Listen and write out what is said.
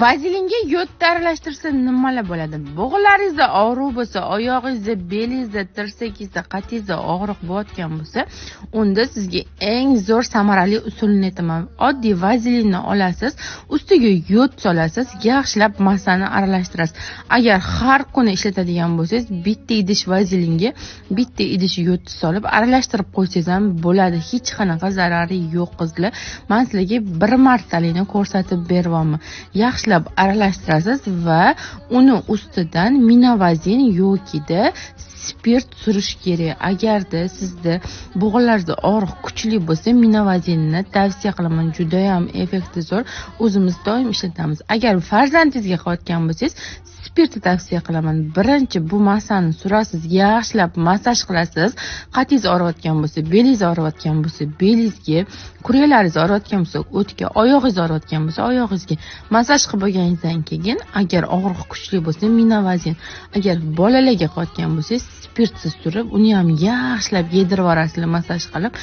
Vazelinga yodni aralashtirsa nimalar bo'ladi? Bog'laringizda og'riq bo'lsa, oyog'ingizda, belingizda, tirsagingizda, qatingizda og'riq bo'layotgan bo'lsa, unda sizga eng zo'r samarali usulni aytaman. Oddiy vazelinni olasiz, ustiga yod solasiz, yaxshilab massani aralashtirasiz. Agar har kuni ishlatadigan bo'lsangiz, bitta idish vazelinga bitta idish yod solib aralashtirib qo'ysangiz ham bo'ladi. Hech qanaqa zarari yo'q qizlar. Men sizlarga bir martalikni ko'rsatib beryapman. Yaxshilab aralashtirasiz va uni ustidan minavazin yokida spirt surish kerak. Agarda sizda bo'g'inlaringizda og'riq kuchli bo'lsa, minavazinni tavsiya qilaman. Juda ham effekti zo'r. O'zimiz doim ishlatamiz. Agar farzandingizga qilayotgan bo'lsangiz, spirtni tavsiya qilaman. Birinchi bu massani surasiz, yaxshilab massaj qilasiz. Qatingiz og'riyotgan bo'lsa, belingiz og'riyotgan bo'lsa, belingizga, kuyaklaringiz og'riyotgan bo'lsa, o'tga, oyog'ingiz og'riyotgan bo'lsa, oyog'ingizga massaj qilib bo'lganingizdan keyin, agar og'riq kuchli bo'lsa, minavazin. Agar bolalarga qilayotgan bo'lsangiz, spirtsiz surib, uni ham yaxshilab yedirib yuborasizlar massaj qilib.